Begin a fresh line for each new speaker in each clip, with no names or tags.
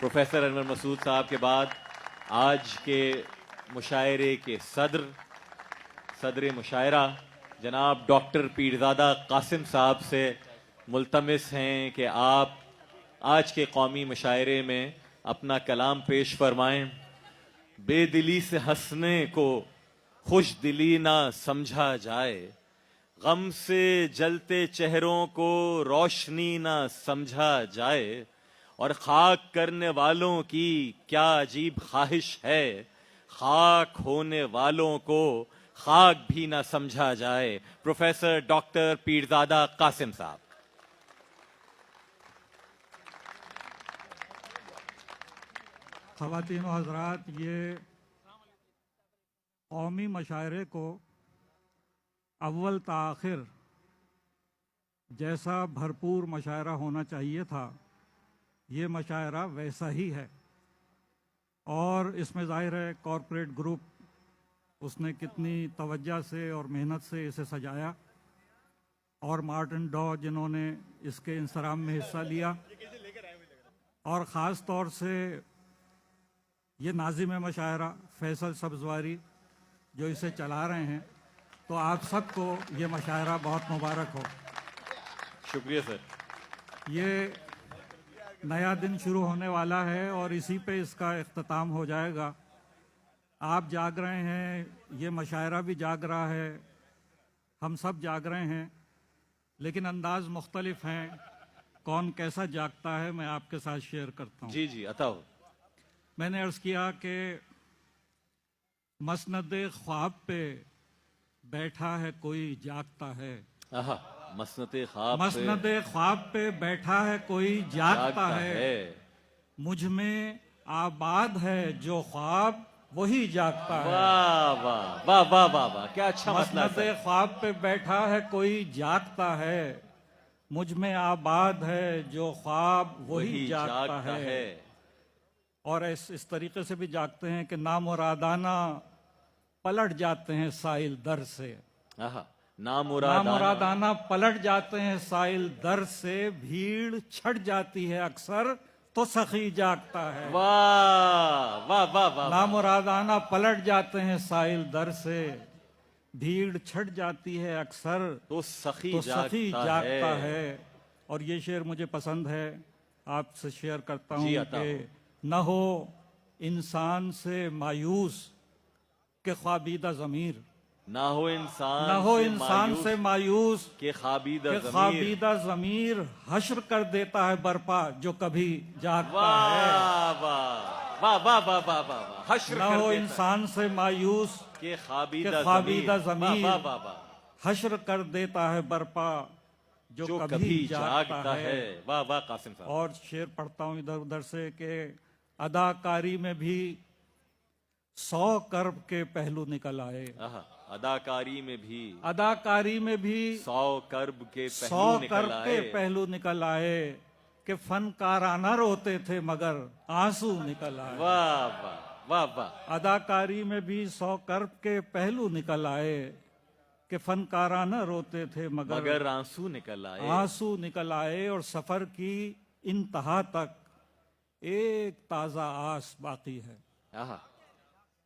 Professor Anwar Masood साहब के बाद आज के मुशायरे के सदर मुशायरा जनाब डॉक्टर पीरज़ादा कासिम साहब से मुल्तमिस हैं कि आप आज के कौमी मुशायरे में अपना कलाम पेश फरमाएं। बेदिली से हंसने को खुश दिली ना समझा जाए, गम से जलते चेहरों को रोशनी ना समझा जाए, और खाक करने वालों की क्या अजीब ख्वाहिश है, खाक होने वालों को खाक भी ना समझा जाए। प्रोफेसर डॉक्टर पीरज़ादा कासिम साहब।
ख़वातीन व हज़रात, ये कौमी मशायरे को अव्वल ता आखिर जैसा भरपूर मशायरा होना चाहिए था, ये मशायरा वैसा ही है। और इसमें ज़ाहिर है कॉरपोरेट ग्रुप उसने कितनी तवज्जो से और मेहनत से इसे सजाया, और मार्टिन डॉ जिन्होंने इसके इंसराम में हिस्सा लिया, और ख़ास तौर से ये नाज़िम मशायरा फैसल सब्ज़वारी जो इसे चला रहे हैं, तो आप सबको ये मशायरा बहुत मुबारक हो।
शुक्रिया सर।
ये नया दिन शुरू होने वाला है और इसी पे इसका इख्तिताम हो जाएगा। आप जाग रहे हैं, ये मशायरा भी जाग रहा है, हम सब जाग रहे हैं, लेकिन अंदाज मुख्तलिफ हैं। कौन कैसा जागता है मैं आपके साथ शेयर करता हूँ।
जी जी अता हो।
मैंने अर्ज़ किया कि मसनद ख्वाब पे बैठा है कोई जागता है।
मसनद
ख्वाब पे बैठा है कोई जागता है, मुझ में आबाद है जो ख्वाब वही जागता है।
वाह वाह वाह वाह वाह वाह, क्या अच्छा मसला है।
मसनद ख्वाब पे बैठा है कोई जागता है, मुझ में आबाद है जो ख्वाब वही जागता है। और इस तरीके से भी जागते हैं कि नामुरादाना पलट जाते हैं साइल दर से। नामुरादाना पलट जाते हैं साइल दर से, भीड़ छट जाती है अक्सर तो सखी जागता है।
वाह वाह वाह वाह।
नामुरादाना पलट जाते हैं साइल दर से, भीड़ छट जाती है अक्सर
तो सखी
जागता है। और ये शेर मुझे पसंद है, आपसे शेयर करता हूँ कि न हो इंसान से मायूस के ख्वाबीदा ज़मीर,
न हो इंसान से मायूस
के ख्वाबीदा ज़मीर, हश्र कर देता है बर्पा जो कभी जागता है।
वाह वाह वाह वाह वाह।
न हो इंसान से मायूस
के
ख्वाबीदा ज़मीर, हश्र कर देता है बर्पा जो कभी जागता है।
वाह वाह कासिम साहब।
और शेर पढ़ता हूँ इधर उधर से कि अदाकारी में भी 100 कर्ब के पहलू निकल आए।
अदाकारी में भी 100 कर्ब के
पहलू निकल आए, कि फनकाराना रोते थे मगर आंसू निकल आए।
वाह वाह वाह वाह।
अदाकारी में भी 100 कर्ब के पहलू निकल आए, कि फनकाराना रोते थे मगर
आंसू निकल आए।
और सफर की इंतहा तक एक ताजा आस बाकी है।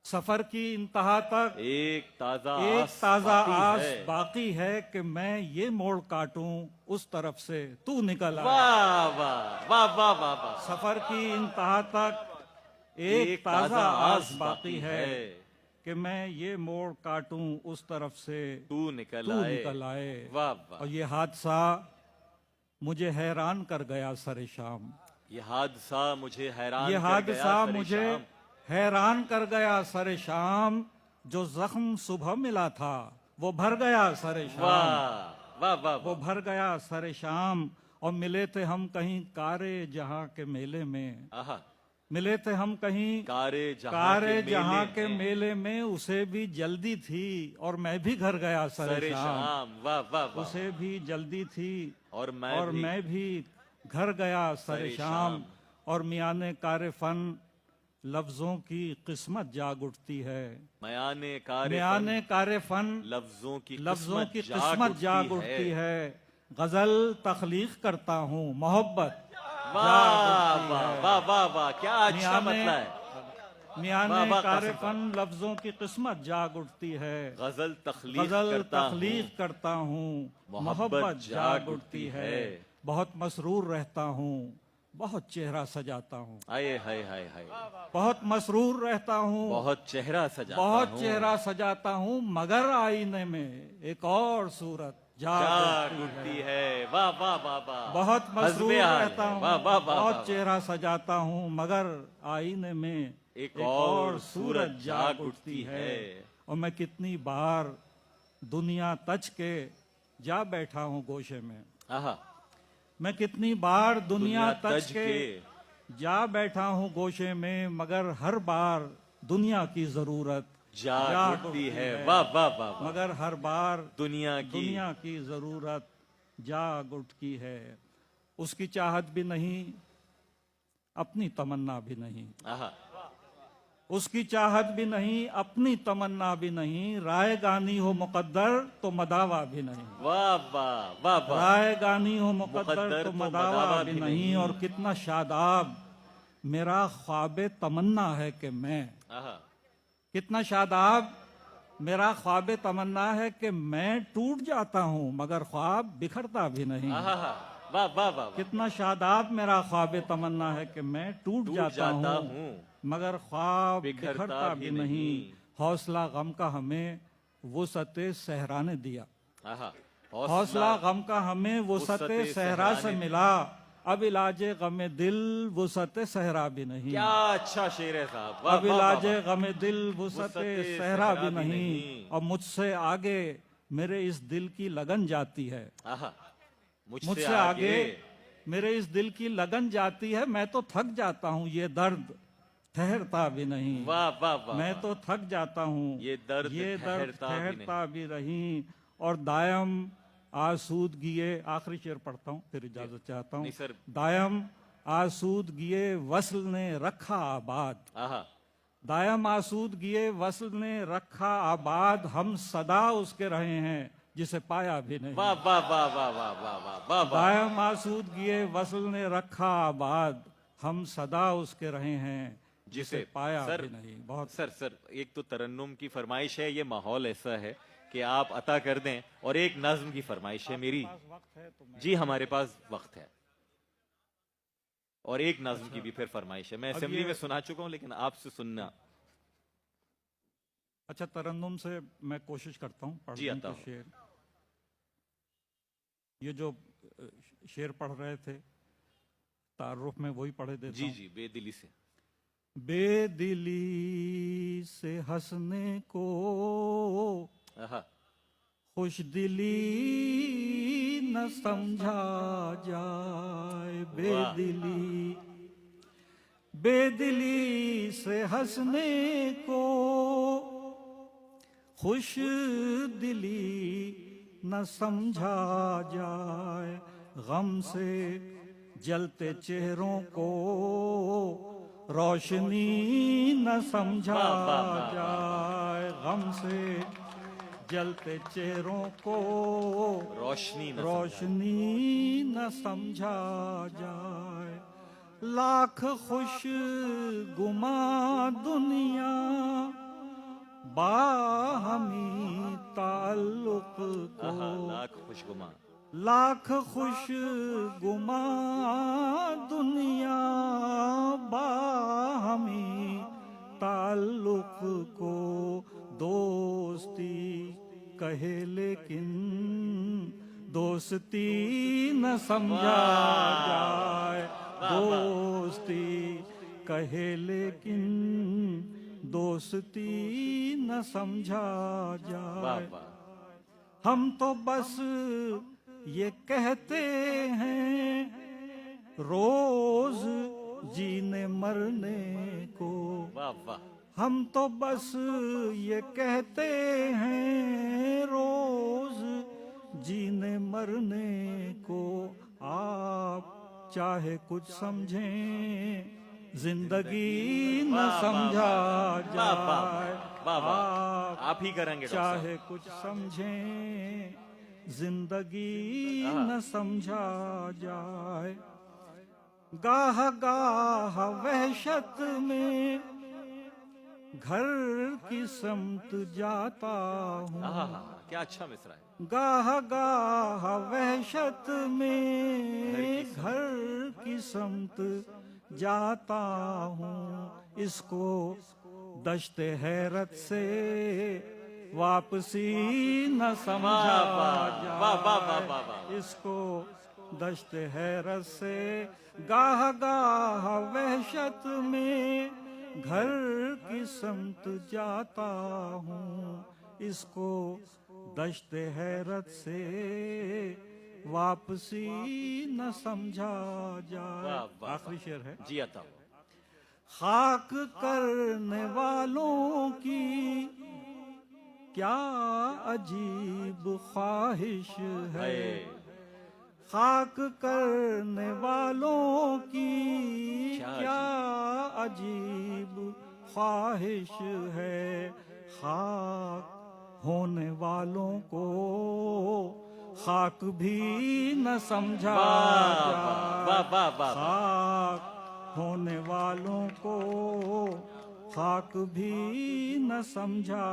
सफर की इंतहा तक एक ताजा आस बाकी है, कि मैं ये मोड़ काटूं उस तरफ से तू निकल आए।
वाह वाह वाह वाह वाह।
सफर की इंतहा तक एक ताजा आस बाकी है, कि मैं ये मोड़ काटूं उस तरफ से तू निकल आए।
वाह वाह।
और ये हादसा मुझे हैरान कर गया सरे शाम।
ये हादसा मुझे
हैरान कर गया सरे शाम, जो जख्म सुबह मिला था वो भर गया सरे शाम।
वाह वाह।
वो भर गया सरे शाम। और मिले थे हम कहीं कारे जहां के मेले में, मिले थे हम कहीं कारे जहां के मेले में, उसे भी जल्दी थी और मैं भी घर गया सरे शाम।
वाह वाह।
उसे भी जल्दी थी
और
मैं भी घर गया सरे शाम। और मियाने कारे फन लफ्जों की किस्मत जाग उठती है।
मियाने
कारे फन
लफ्जों की
किस्मत जाग उठती है। गजल तख्लीक करता हूँ मोहब्बत
वाह
उठती
वाह
है।
वाह वाह वाह, क्या अच्छा
मियां ने-
मतलब है।
मियाने
वाह, वाह,
कार
कासिम
फन लफ्जों की किस्मत जाग उठती है।
गजल तखलीक
गजल
करता हूँ,
तखलीक करता हूँ,
मोहब्बत
मोहब्बत
जाग
जाग
उठती
उठती
है।
है। बहुत मसरूर रहता हूँ, बहुत चेहरा सजाता हूँ।
आए हाय हाय हाय,
बहुत मसरूर रहता हूँ,
बहुत चेहरा सजाता
बहुत
हूँ,
चेहरा सजाता हूँ, मगर आईने में एक और सूरत जाग
जाग
उठती
उठती
है।
है। वाह वाह वाह वाह,
बहुत मसरूर
हज़्बे हाल
रहता
है।
हूँ,
वाह वाह वाह
बहुत
वाह,
चेहरा सजाता हूँ, मगर आईने में
एक और सूरत
जाग उठती है। और मैं कितनी बार दुनिया तज के जा बैठा हूँ गोशे में।
आहा,
मैं कितनी बार दुनिया तज
तज
के
के
जा बैठा हूँ गोशे में, मगर हर बार दुनिया की जरूरत
जाग उठती है। वाह वाह वाह वाह,
मगर हर बार
दुनिया की
जरूरत जाग उठती है। उसकी चाहत भी नहीं, अपनी तमन्ना भी नहीं।
आहा,
उसकी चाहत भी नहीं, अपनी तमन्ना भी नहीं। राय गानी हो मुकद्दर तो मदावा भी नहीं।
वाह वाह वाह वाह,
राय गानी हो मुकद्दर
मुकद्दर
तो
तो
मदावा
मदावा
भी
भी
नहीं।
नहीं।
और कितना शादाब मेरा ख्वाब तमन्ना है कि मैं,
आहा,
कितना शादाब मेरा ख्वाब तमन्ना है कि मैं टूट जाता हूँ, मगर ख्वाब बिखरता भी नहीं।
आहा, वाह वाह वाह,
कितना शादाब मेरा ख्वाब तमन्ना है कि मैं टूट
टूट
जाता
जाता
हूँ,
हूँ,
मगर ख्वाब
बिखरता
बिखरता
भी
भी नहीं।
नहीं।
हौसला गम का हमें वुसअते सहरा ने दिया।
आहा,
हौसला गम का हमें वुसअते
वुसअते
सहरा
सहरा
से
ने
मिला। अब इलाजे गमे दिल वुसअते सहरा भी नहीं।
क्या अच्छा शेर है साहब। वाह
अब
वाह वाह
इलाजे
वाह,
गमे दिल वुसअते सहरा भी नहीं। और मुझसे आगे मेरे इस दिल की लगन जाती है।
आहा,
मुझसे आगे मेरे इस दिल की लगन जाती है। मैं तो थक जाता हूँ, ये दर्द ठहरता भी नहीं।
वाह वाह वाह,
मैं तो थक जाता हूँ,
ये दर्द ठहरता भी
ठहरता भी नहीं। और दायम आसूदगिए, आखिरी शेर पढ़ता हूँ फिर इजाजत चाहता हूँ।
नहीं सर।
दायम आसूदगिए वस्ल ने रखा आबाद।
आहा,
दायम आसूदगिए वस्ल ने रखा आबाद। हम सदा उसके रहे हैं जिसे पाया भी नहीं।
वाह वाह वाह वाह वाह वाह वाह वाह वाह,
दायम आसूदगिए वस्ल ने रखा आबाद। हम सदा उसके रहे हैं जिसे पाया
सर,
भी नहीं। बहुत
सर एक तो तरन्नुम की फरमाइश है, ये माहौल ऐसा है कि आप अता कर दें, और एक नज्म की फरमाइश है मेरी।
वक्त है तो मैं
जी हमारे पास वक्त है, और एक नज्म की भी फिर फरमाइश है। मैं
अब
असेंबली
ये-
में सुना चुका हूं, लेकिन आपसे सुनना।
अच्छा, तरन्नुम से मैं कोशिश करता हूँ
जी,
पढ़ने
अता
के
हो।
शेर। ये जो शेर पढ़ रहे थे तारुफ में, वही पढ़े देता
जी
हूँ।
जी, बेदिली से।
बेदिली से हंसने को
आहा,
खुश दिली न समझा जाए। बेदिली बेदिली से हंसने को खुश दिली न समझा जाए। गम से जलते चेहरों को रोशनी न समझा
वाह, वाह, वाह,
जाए। गम से जलते चेहरों को
रोशनी न
रोशनी न समझा जाए। लाख खुश गुमा दुनिया बाहमी ताल्लुक
आहा,
को।
लाख खुशगुमा,
लाख खुश गुमा दुनिया बाहमी ताल्लुक को। दोस्ती कहे लेकिन दोस्ती न समझा जाए। दोस्ती कहे लेकिन दोस्ती न समझा
वाह
जाए।
वाह,
हम तो बस ये कहते हैं रोज जीने मरने को।
वाह वाह,
हम तो बस ये कहते हैं रोज जीने मरने को। आप चाहे कुछ समझें जिंदगी न समझा जाए।
वाह वाह, आप ही करेंगे डॉक्टर साहब।
चाहे कुछ समझें जिंदगी न समझा जाए। गाह गाह वहशत में घर की समत जाता हूँ,
क्या अच्छा मिसरा है।
गाह गाह वहशत में घर की समत जाता हूँ, इसको दश्ते हैरत से वापसी न समझा जाए, इसको दश्ते हैरत से गाह गाह वहशत में घर की समत जाता हूँ, इसको दश्ते हैरत से वापसी न समझा जाए। आखिरी शेर है।
जी अता हुआ।
खाक करने वालों की क्या अजीब ख्वाहिश है, खाक करने वालों की क्या अजीब ख्वाहिश है, खाक होने वालों को खाक भी न समझा जाए, खाक होने वालों को खाक भी न समझा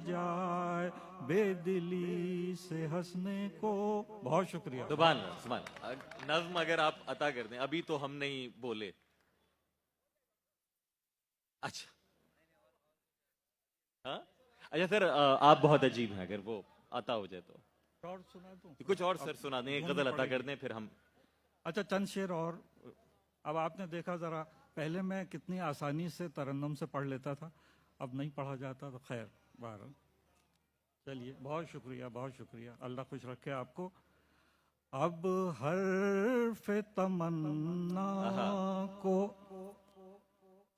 जाए, बेदिली से हंसने को। बहुत शुक्रिया।
सुभान अल्लाह, सुभान अल्लाह। नज़्म अगर आप अता कर दें, अभी तो हम नहीं बोले। अच्छा हाँ, अच्छा सर, आप बहुत अजीब हैं, अगर वो अता हो जाए तो
और सुना दूं?
कुछ और सर सुना दें, एक गजल अता कर दें, फिर हम।
अच्छा, चंद शेर और। अब आपने देखा जरा, पहले मैं कितनी आसानी से तरन्नुम से पढ़ लेता था, अब नहीं पढ़ा जाता, तो खैर बहरहाल चलिए, बहुत शुक्रिया, बहुत शुक्रिया, अल्लाह खुश रखे आपको। अब हर्फ तमन्ना को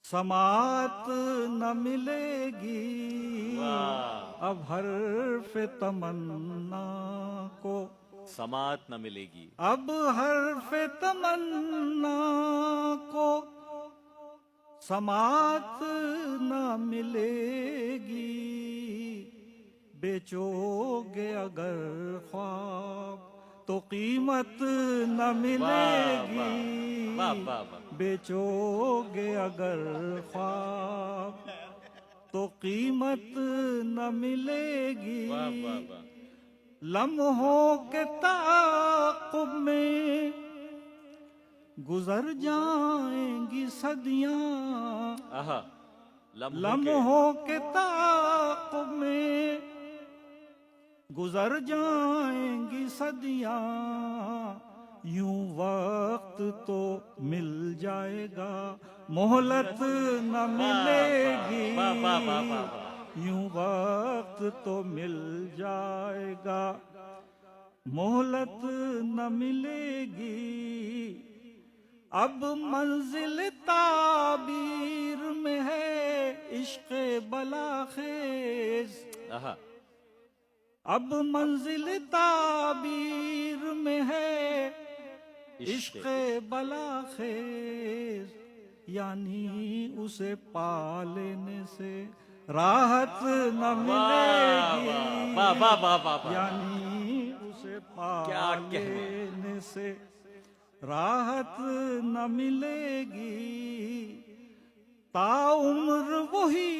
समात न मिलेगी, अब हर्फ तमन्ना को
समात न मिलेगी,
अब हर्फ तमन्ना को समात न मिलेगी, बेचोगे अगर ख्वाब तो कीमत न मिलेगी, बेचोगे अगर ख्वाब तो कीमत न मिलेगी, लम्हों के ताक़ुब में गुजर जाएंगी सदियां, लम्हों के ताक़ुब में गुजर जाएंगी सदियां, यूं वक्त तो मिल जाएगा मोहलत न मिलेगी, यूं वक्त तो मिल जाएगा मोहलत न मिलेगी, अब मंजिल ताबीर में है इश्क़ बलाखेज, अब मंजिल ताबीर में है इश्क़ बलाखेज, यानी उसे पा लेने से राहत न मिलेगी, यानी उसे पा लेने से राहत न मिलेगी, ताउम्र वही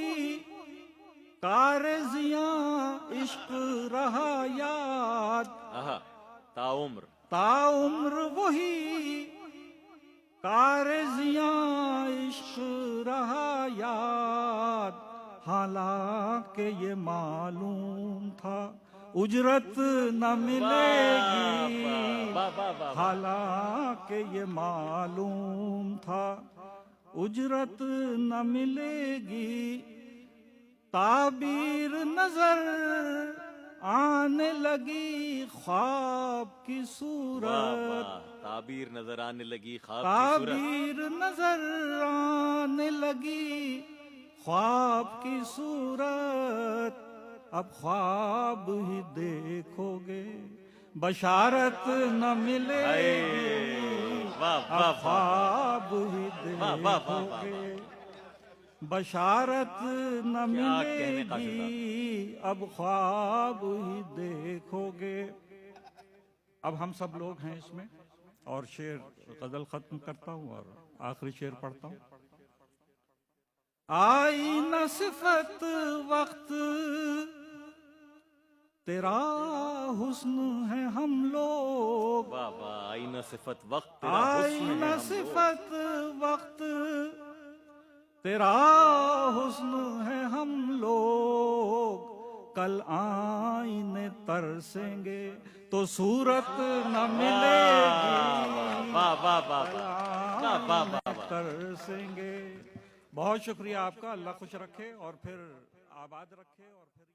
कारज़ियां इश्क़ रहा याद, ताउम्र वही कारज़ियां इश्क़ रहा याद, हालांकि ये मालूम था उजरत न मिलेगी, हालांकि ये मालूम था उजरत न मिलेगी, ताबीर नजर आने लगी ख्वाब की सूरत,
ताबीर नजर आने लगी ख्वाब की सूरत,
ताबीर नजर आने लगी ख्वाब की सूरत, अब ख्वाब ही देखोगे बशारत न मिलेगी, अब ख्वाब ही देखोगे बशारत न मिलेगी, अब ख्वाब ही देखोगे। अब हम सब लोग हैं इसमें, اور شعر غزل ختم کرتا ہوں اور آخری شعر پڑھتا ہوں. آئی نہ صفت وقت تیرا حسن ہے ہم لوگ,
واہ واہ, آئینہ صفت وقت تیرا
آئی
حسن ہے
نہ
ہم لوگ.
صفت وقت تیرا حسن ہے ہم لوگ, کل آئینے ترسیں گے تو صورت نہ ملے گی,
واہ واہ واہ
کل
واہ واہ واہ واہ
آئینے
واہ.
ترسیں گے. بہت شکریہ آپ کا, اللہ خوش رکھے اور پھر آباد رکھے اور پھر